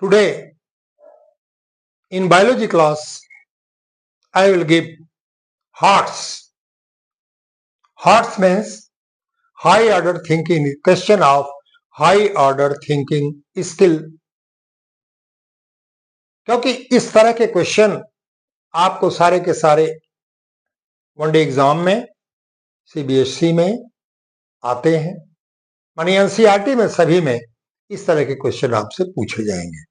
Today in biology class, I will give HOTS. HOTS means high order thinking, question of high order thinking skill. क्योंकि इस तरह के question आपको सारे के सारे वनडे एग्जाम में, सीबीएसई में आते हैं, मानी एनसीईआरटी में, सभी में इस तरह के क्वेश्चन आपसे पूछे जाएंगे।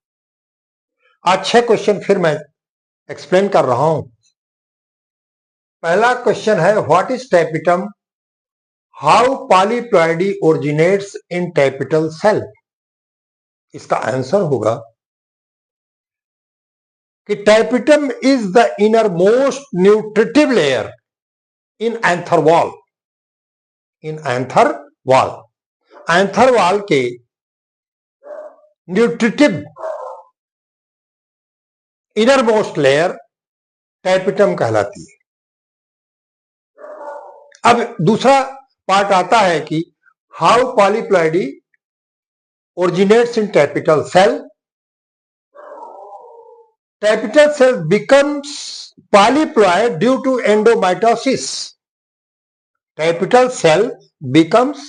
आज 6 क्वेश्चन फिर मैं एक्सप्लेन कर रहा हूं। पहला क्वेश्चन है what is tapetum, how polyploidy originates in tapetal cell. इसका आंसर होगा कि tapetum is the inner most nutritive layer in anther wall. In anther wall, anther wall के nutritive inner most layer tapetum कहलाती है। अब दूसरा part आता है कि how polyploidy originates in tapetal cell. Tapetal cell becomes polyploid due to endomitosis. Tapetal cell becomes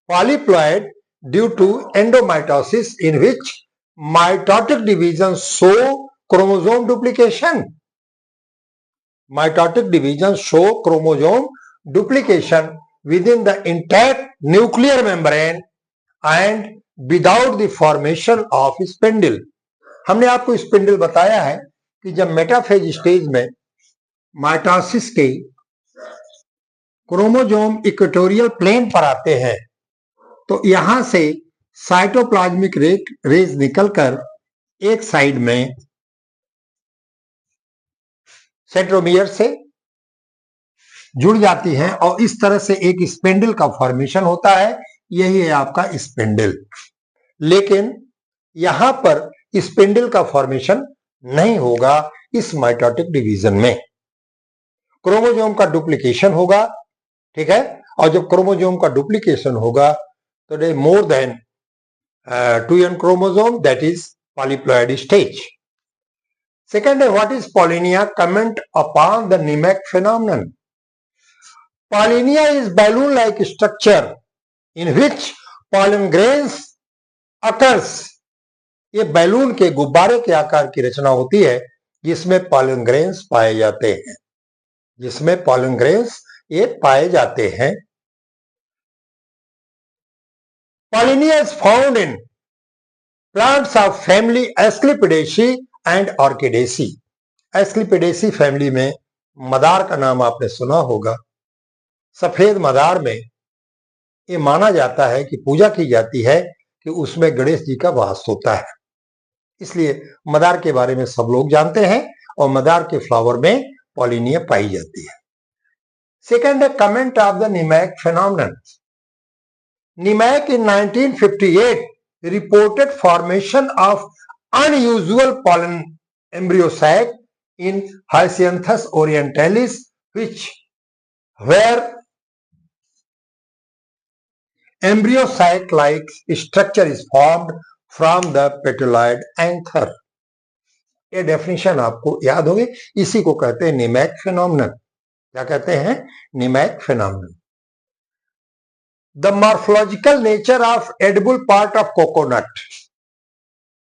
polyploid due to endomitosis in which mitotic division show chromosome duplication. Mitotic division show chromosome duplication within the intact nuclear membrane and without the formation of spindle. हमने आपको spindle बताया है कि जब metaphase stage में mitosis के chromosome equatorial plane पर आते हैं तो यहां से साइटोप्लाज्मिक रेज निकलकर एक साइड में सेंट्रोमियर से जुड़ जाती हैं और इस तरह से एक स्पिंडल का फॉर्मेशन होता है। यही है आपका स्पिंडल। लेकिन यहां पर स्पिंडल का फॉर्मेशन नहीं होगा इस माइटोटिक डिवीजन में। क्रोमोसोम का डुप्लीकेशन होगा, ठीक है, और जब क्रोमोसोम का डुप्लीकेशन होगा तो they more than 2n chromosome, that is polyploid stage. Second, what is pollinia? Comment upon the NEMAC phenomenon. Pollinia is balloon-like structure in which pollen grains occurs. ये बैलून के गुब्बारे के आकार की रचना होती है जिसमें pollen grains पाए जाते हैं, जिसमें pollen grains ये पाए जाते हैं। Pollinia is found in plants of family Asclepidaceae and Orchidaceae. Asclepidaceae family में मदार का नाम आपने सुना होगा। सफेद मदार में ये माना जाता है कि पूजा की जाती है कि उसमें गणेश जी का वास होता है, इसलिए मदार के बारे में सब लोग जानते हैं और मदार के फ्लावर में पॉलिनिया पाई जाती है। सेकेंड है comment of the NEMAC phenomenon. NEMAC in 1958 reported formation of unusual pollen embryo sac in Hyacinthus orientalis, where embryo sac-like structure is formed from the petaloid anther. ये डेफिनेशन आपको याद होगी। इसी को कहते हैं NEMAC phenomenon। क्या कहते हैं? NEMAC phenomenon. The morphological nature of edible part of coconut.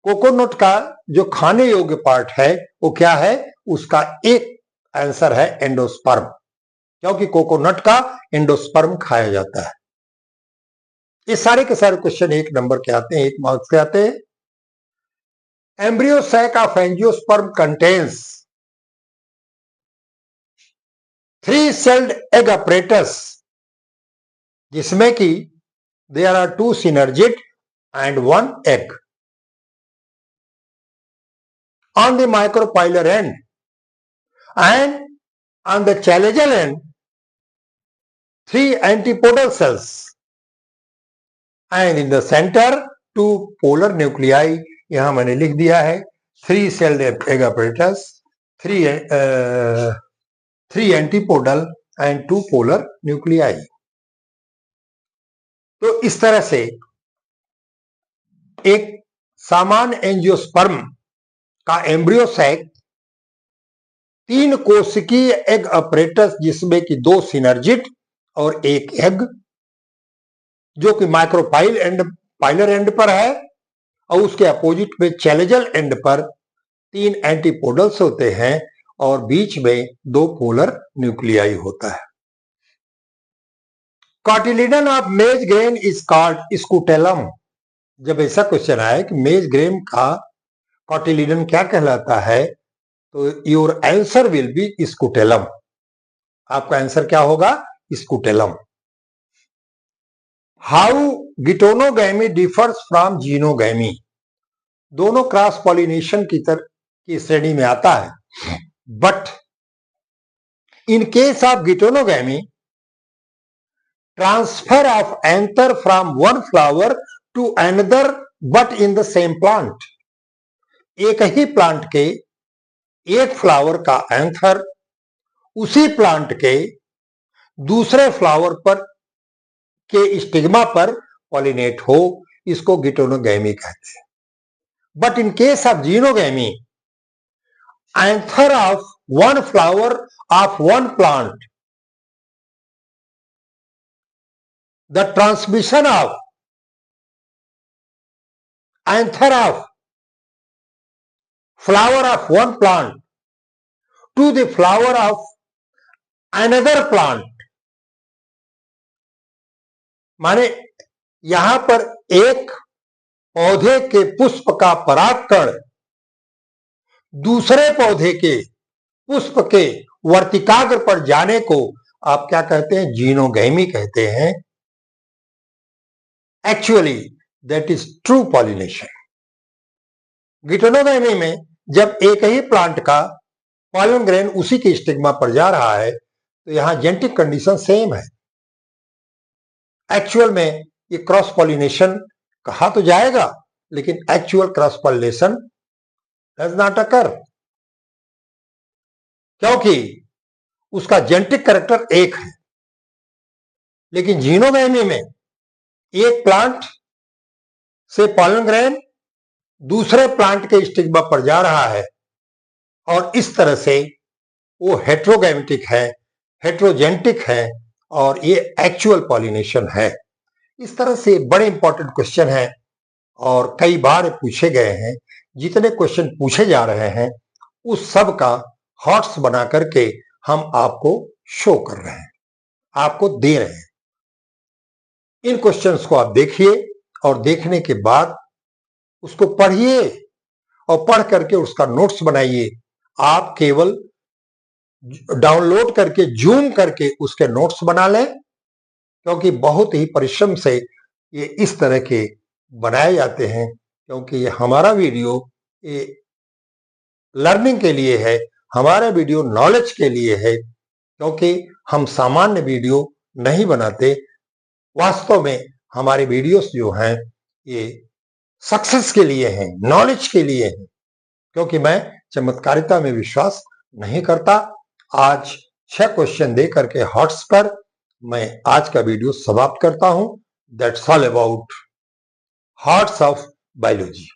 Coconut का जो खाने योग्य पार्ट है वो क्या है? उसका एक आंसर है एंडोस्पर्म, क्योंकि कोकोनट का एंडोस्पर्म खाया जाता है। ये सारे के सारे क्वेश्चन 1 नंबर के आते हैं, 1 मार्क्स के आते हैं। Embryo sac of angiosperm contains 3-celled egg apparatus, जिसमें कि there are 2 synergid and 1 egg. On the micropylar end and on the chalazial end 3 antipodal cells, and in the center 2 polar nuclei. यहां मैंने लिख दिया है 3-celled egg apparatus, 3 antipodal and 2 polar nuclei. तो इस तरह से एक सामान्य एंजियोस्पर्म का एम्ब्रियो सैक 3 कोशिकीय एग अपरेटस, जिसमें कि 2 सिनर्जिड और 1 एग, जो कि माइक्रोपाइलर एंड पर है, और उसके अपोजिट में चैलेजल एंड पर 3 एंटीपोडल्स होते हैं और बीच में 2 पोलर न्यूक्लियाई होता है। कॉटिलिडन ऑफ मेज ग्रेन इज कॉल्ड स्कूटेलम। जब ऐसा क्वेश्चन आए कि मेज ग्रेन का कॉटिलिडन क्या कहलाता है, तो your answer will be scutellum. आपका आंसर क्या होगा? Scutellum. How geitonogamy differs from xenogamy. दोनों क्रॉस पॉलिनेशन की श्रेणी में आता है, but in case of geitonogamy, transfer of anther from one flower to another but in the same plant. एक ही प्लांट के एक फ्लावर का एंथर उसी प्लांट के दूसरे फ्लावर पर के स्टिग्मा पर पॉलिनेट हो, इसको गिटोनोगैमी कहते हैं। But in case of xenogamy, anther of one flower of one plant, the transmission of anther of flower of one plant to the flower of another plant, माने यहां पर एक पौधे के पुष्प का परागकण दूसरे पौधे के पुष्प के वर्तिकाग्र पर जाने को आप क्या कहते हैं? जीनोगैमी कहते हैं। Actually that is true pollination. Geitonogamy में जब एक ही प्लांट का पॉलन ग्रेन उसी के स्टिग्मा पर जा रहा है, तो यहां जेनेटिक कंडीशन सेम है। एक्चुअल में ये क्रॉस पॉलिनेशन कहा तो जाएगा, लेकिन actual cross pollination does not occur, क्योंकि उसका जेनेटिक कैरेक्टर एक है। लेकिन जीनोगैमी में एक प्लांट से पॉलन ग्रेन दूसरे प्लांट के स्टिग्मा पर जा रहा है, और इस तरह से वो हेट्रोगैमेटिक है, हेट्रोजेनेटिक है, और ये एक्चुअल पॉलिनेशन है। इस तरह से बड़े इंपॉर्टेंट क्वेश्चन हैं और कई बार पूछे गए हैं। जितने क्वेश्चन पूछे जा रहे हैं उस सब का हॉट्स बना करके हम आपको शो कर रहे हैं, आपको दे रहे हैं। इन क्वेश्चंस को आप देखिए और देखने के बाद उसको पढ़िए और पढ़ करके उसका नोट्स बनाइए। आप केवल डाउनलोड करके जूम करके उसके नोट्स बना लें, क्योंकि बहुत ही परिश्रम से ये इस तरह के बनाए जाते हैं, क्योंकि ये हमारा वीडियो ये लर्निंग के लिए है, हमारा वीडियो नॉलेज के लिए है, क्योंकि हम सामान्य वीडियो नहीं बनाते। वास्तव में हमारे वीडियोस जो हैं ये सक्सेस के लिए हैं, नॉलेज के लिए हैं, क्योंकि मैं चमत्कारिता में विश्वास नहीं करता। आज 6 क्वेश्चन दे करके हॉट्स पर मैं आज का वीडियो समाप्त करता हूं। That's all about hots of biology.